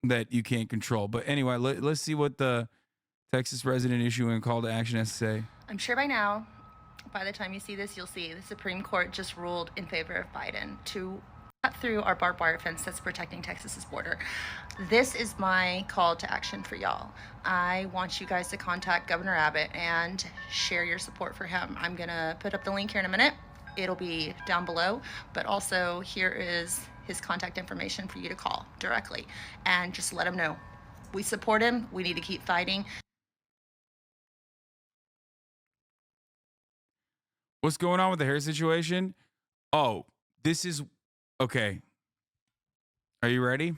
that you can't control. But anyway, let's see what the Texas resident issuing call to action has to say. I'm sure by now, by the time you see this, you'll see the Supreme Court just ruled in favor of Biden to cut through our barbed wire fence that's protecting Texas's border. This is my call to action for y'all. I want you guys to contact Governor Abbott and share your support for him. I'm gonna put up the link here in a minute. It'll be down below, but also here is his contact information for you to call directly and just let him know we support him. We need to keep fighting. What's going on with the hair situation? Oh, this is okay. Are you ready?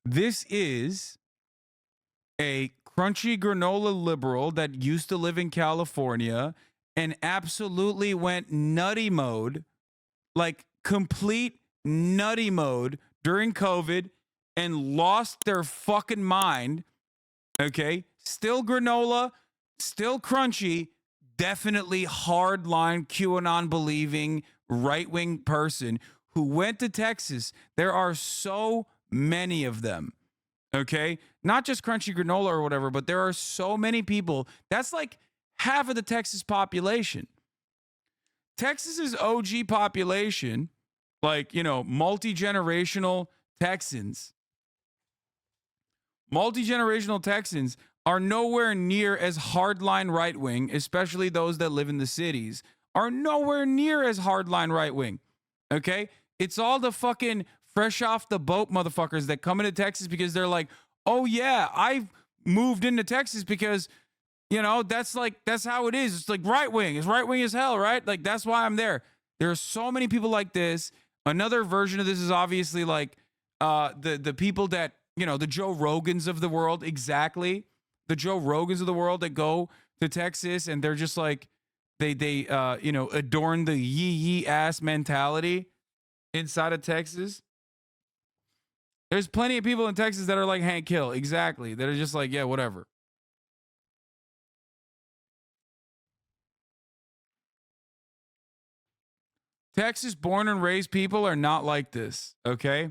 This is a crunchy granola liberal that used to live in California and absolutely went nutty mode, like complete nutty mode during COVID and lost their fucking mind. Okay. Still granola, still crunchy, definitely hardline QAnon believing right wing person who went to Texas. There are so many of them. Okay. Not just crunchy granola or whatever, but there are so many people. That's like half of the Texas population. Texas's OG population, like, you know, multi-generational Texans are nowhere near as hardline right-wing, especially those that live in the cities, are nowhere near as hardline right-wing. Okay? It's all the fucking fresh off the boat motherfuckers that come into Texas because they're like, oh yeah, I've moved into Texas because, you know, that's how it is. It's like right-wing. It's right-wing as hell, right? Like, that's why I'm there. There are so many people like this. Another version of this is obviously like the people that, you know, the Joe Rogans of the world, exactly. The Joe Rogans of the world that go to Texas and they're just like, they you know, adorn the yee ass mentality inside of Texas. There's plenty of people in Texas that are like Hank Hill, exactly. That are just like, yeah, whatever. Texas born and raised people are not like this, okay?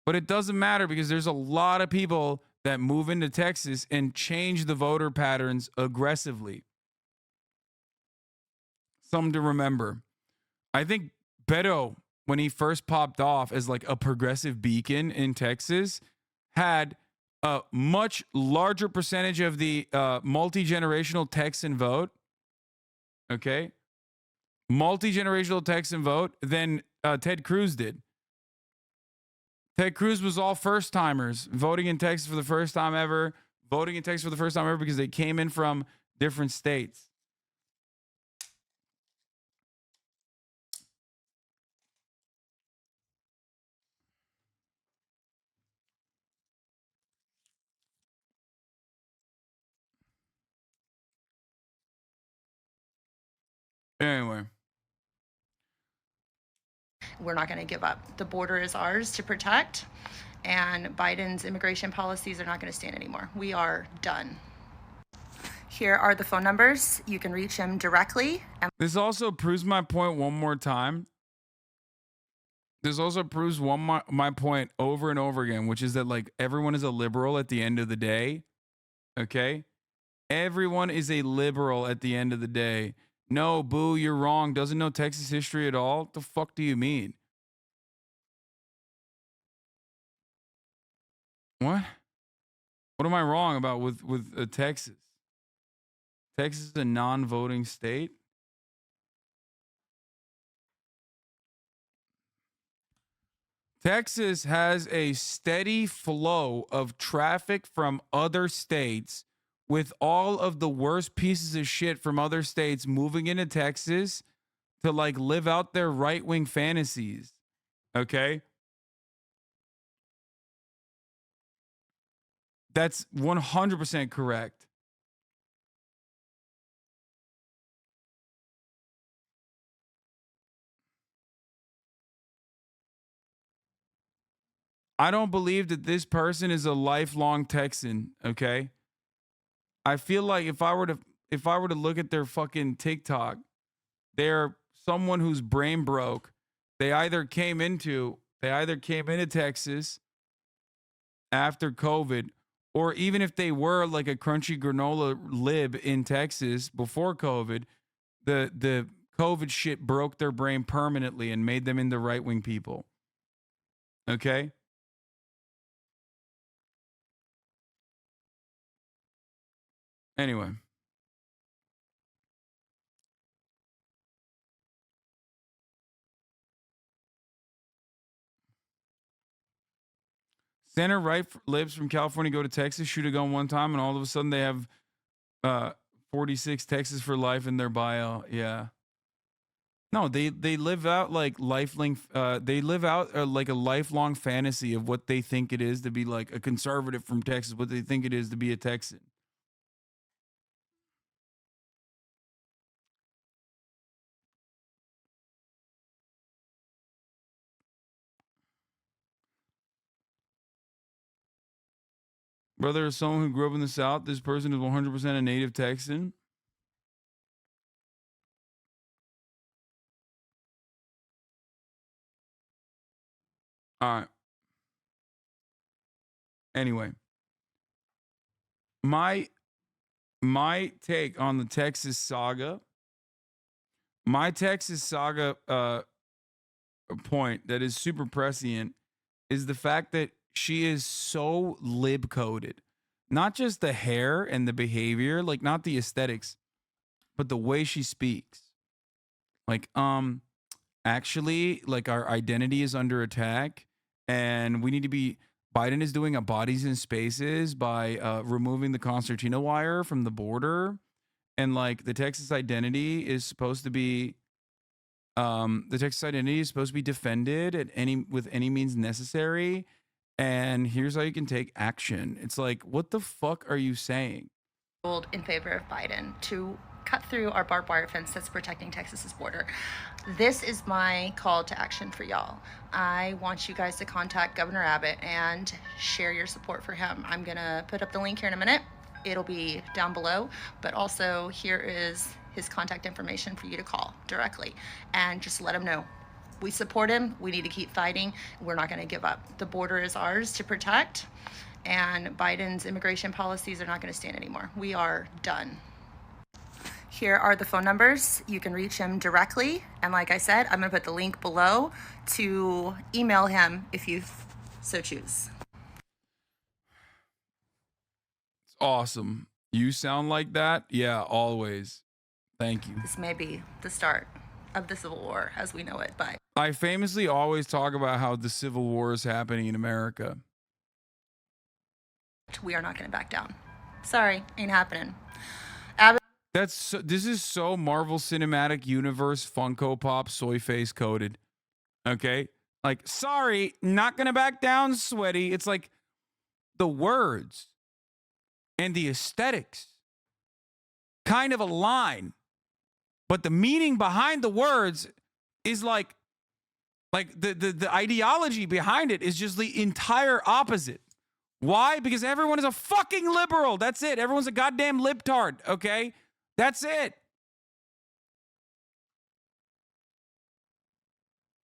But it doesn't matter because there's a lot of people that move into Texas and change the voter patterns aggressively. Something to remember. I think Beto, when he first popped off as like a progressive beacon in Texas, had a much larger percentage of the multi-generational Texan vote. Okay. Multi-generational Texan vote than Ted Cruz did. Ted Cruz was all first timers voting in Texas for the first time ever, because they came in from different states. Anyway. We're not going to give up. The border is ours to protect, and Biden's immigration policies are not going to stand anymore. We are done. Here are the phone numbers. You can reach him directly. This also proves my point one more time. This also proves my point over and over again, which is that like everyone is a liberal at the end of the day. Okay? Everyone is a liberal at the end of the day. No, boo, you're wrong. Doesn't know Texas history at all? What the fuck do you mean? What? What am I wrong about with Texas? Texas is a non-voting state? Texas has a steady flow of traffic from other states with all of the worst pieces of shit from other states moving into Texas to like live out their right-wing fantasies. Okay? That's 100% correct. I don't believe that this person is a lifelong Texan, okay? I feel like if I were to look at their fucking TikTok, they're someone who's brain broke. They either came into Texas after COVID, or even if they were like a crunchy granola lib in Texas before COVID, the COVID shit broke their brain permanently and made them into right-wing people. Okay? Anyway. Center right libs from California go to Texas, shoot a gun one time, and all of a sudden they have 46 Texas for life in their bio. Yeah. No, they live out like lifelong. They live out like a lifelong fantasy of what they think it is to be like a conservative from Texas, what they think it is to be a Texan. Brother, as someone who grew up in the South, this person is 100% a native Texan. All right. Anyway, my take on the Texas saga. My Texas saga point that is super prescient is the fact that she is so lib coded. Not just the hair and the behavior, like not the aesthetics, but the way she speaks. Like, actually, like our identity is under attack and we need to be. Biden is doing a bodies in spaces by removing the concertina wire from the border. And like the Texas identity is supposed to be defended with any means necessary. And here's how you can take action. It's like, what the fuck are you saying? In favor of Biden to cut through our barbed wire fence that's protecting Texas's border. This is my call to action for y'all. I want you guys to contact Governor Abbott and share your support for him. I'm gonna put up the link here in a minute. It'll be down below, but also here is his contact information for you to call directly and just let him know. We support him. We need to keep fighting. We're not going to give up. The border is ours to protect, and Biden's immigration policies are not going to stand anymore. We are done. Here are the phone numbers. You can reach him directly. And like I said, I'm going to put the link below to email him if you so choose. It's awesome. You sound like that? Yeah, always. Thank you. This may be the start of the Civil War as we know it, but I famously always talk about how the Civil War is happening in America. We are not going to back down. Sorry, ain't happening. This is so Marvel Cinematic Universe Funko Pop soy face coded. Okay? Like, sorry, not going to back down, sweaty. It's like the words and the aesthetics kind of align, but the meaning behind the words is like the ideology behind it is just the entire opposite. Why? Because everyone is a fucking liberal. That's it. Everyone's a goddamn libtard, okay? That's it.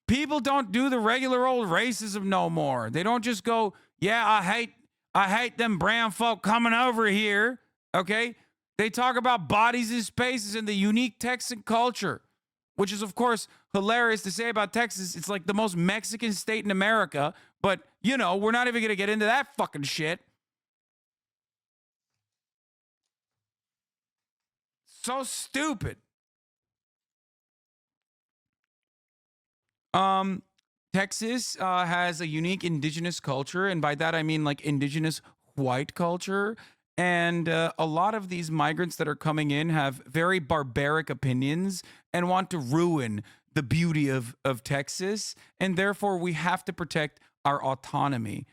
People don't do the regular old racism no more. They don't just go, yeah, I hate them brown folk coming over here, okay? They talk about bodies and spaces and the unique Texan culture, which is, of course, hilarious to say about Texas. It's like the most Mexican state in America, but, you know, we're not even going to get into that fucking shit. So stupid. Texas has a unique indigenous culture, and by that I mean like indigenous white culture. And a lot of these migrants that are coming in have very barbaric opinions and want to ruin the beauty of Texas. And therefore, we have to protect our autonomy.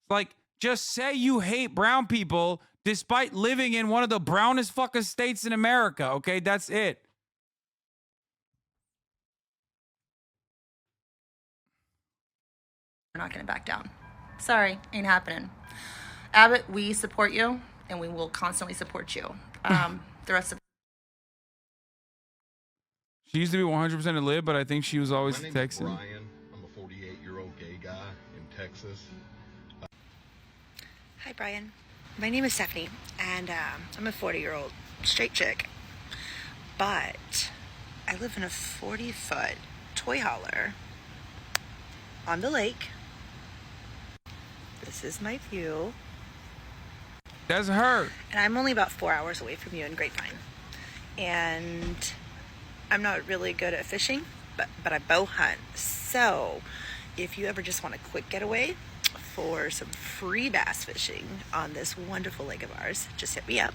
Like, just say you hate brown people despite living in one of the brownest fucking states in America, okay? That's it. We're not going to back down. Sorry, ain't happening. Abbott, we support you, and we will constantly support you. The rest of She used to be 100% a lib, but I think she was always a Texan. Brian. I'm a 48-year-old gay guy in Texas. Hi, Brian. My name is Stephanie, and I'm a 40-year-old straight chick. But I live in a 40-foot toy hauler on the lake. This is my view. That's her. And I'm only about 4 hours away from you in Grapevine. And I'm not really good at fishing, but I bow hunt. So if you ever just want a quick getaway for some free bass fishing on this wonderful lake of ours, just hit me up.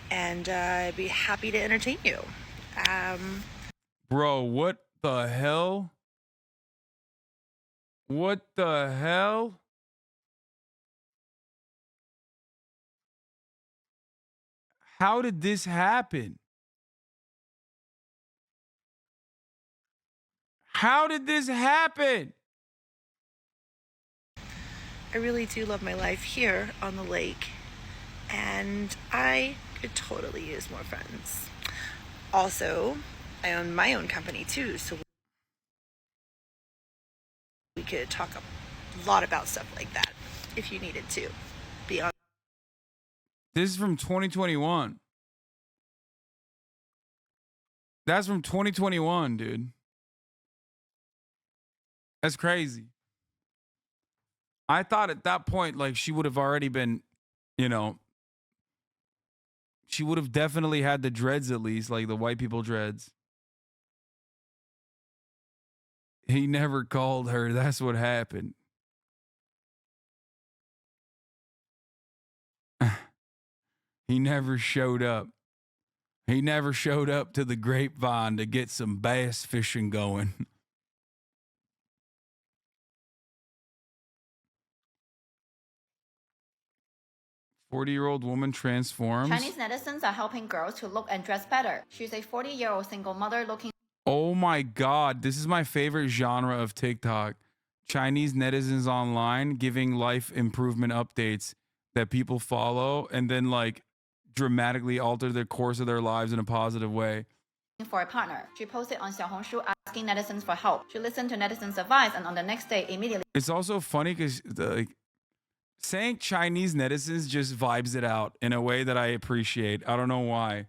And I'd be happy to entertain you. Bro, what the hell? What the hell? How did this happen? How did this happen? I really do love my life here on the lake, and I could totally use more friends. Also, I own my own company too, so we could talk a lot about stuff like that if you needed to. Be on. This is from 2021. That's from 2021, dude. That's crazy. I thought at that point, like, she would have already been, you know, she would have definitely had the dreads at least, like the white people dreads. He never called her. That's what happened. He never showed up. He never showed up to the Grapevine to get some bass fishing going. "40-year-old woman transforms." Chinese netizens are helping girls to look and dress better. She's a 40-year-old single mother looking. Oh my God. This is my favorite genre of TikTok. Chinese netizens online giving life improvement updates that people follow and then like dramatically alter the course of their lives in a positive way. For a partner. She posted on Xiaohongshu asking netizens for help. She listened to netizens' advice and on the next day immediately It's also funny because like saying Chinese netizens just vibes it out in a way that I appreciate. I don't know why.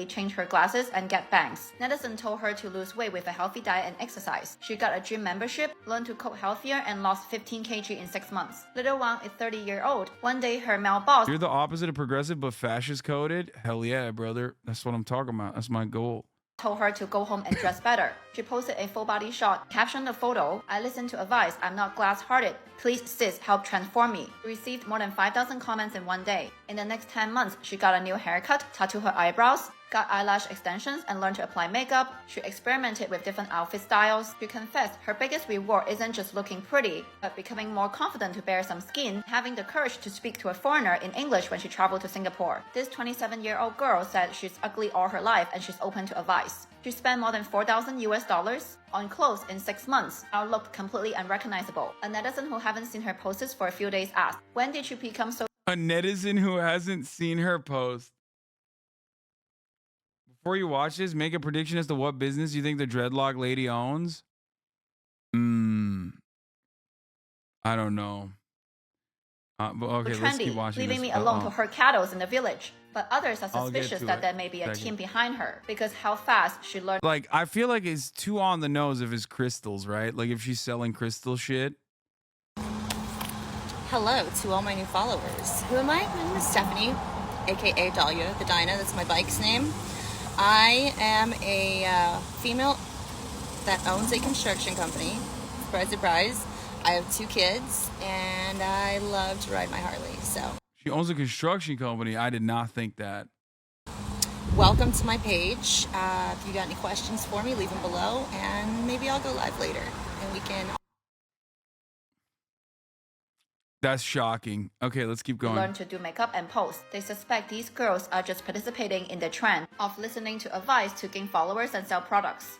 change her glasses and get bangs. Netizen told her to lose weight with a healthy diet and exercise. She got a gym membership, learned to cook healthier, and lost 15 kg in 6 months. Little Wang is 30-year-old. One day her male boss You're the opposite of progressive but fascist coded? Hell yeah, brother. That's what I'm talking about. That's my goal. told her to go home and dress better. She posted a full body shot, captioned the photo, "I listened to advice, I'm not glass-hearted. Please sis, help transform me." Received more than 5,000 comments in one day. In the next 10 months, she got a new haircut, tattooed her eyebrows, got eyelash extensions, and learned to apply makeup. She experimented with different outfit styles. She confessed her biggest reward isn't just looking pretty, but becoming more confident to bare some skin, having the courage to speak to a foreigner in English when she traveled to Singapore. This 27-year-old girl said she's ugly all her life and she's open to advice. She spent more than $4,000 on clothes in 6 months. Now looked completely unrecognizable. A netizen who haven't seen her posts for a few days asked, "When did you become so..." A netizen who hasn't seen her post. Before you watch this, make a prediction as to what business you think the dreadlock lady owns. I don't know. But okay, trendy, let's keep watching leaving this. me alone to herd cattle in the village. But others are I'll get suspicious to that it. there may be a Second. team behind her because how fast she learned Like, I feel like it's too on the nose if it's crystals, right? Like, if she's selling crystal shit. Hello to all my new followers. Who am I? My name is Stephanie, aka Dahlia, the Dinah. That's my bike's name. I am a female that owns a construction company. Surprise, surprise. I have 2 kids, and I love to ride my Harley. So, She owns a construction company. I did not think that. welcome to my page. If you got any questions for me, leave them below, and maybe I'll go live later, and we can. That's shocking. Okay, let's keep going. learn to do makeup and pose. They suspect these girls are just participating in the trend of listening to advice to gain followers and sell products.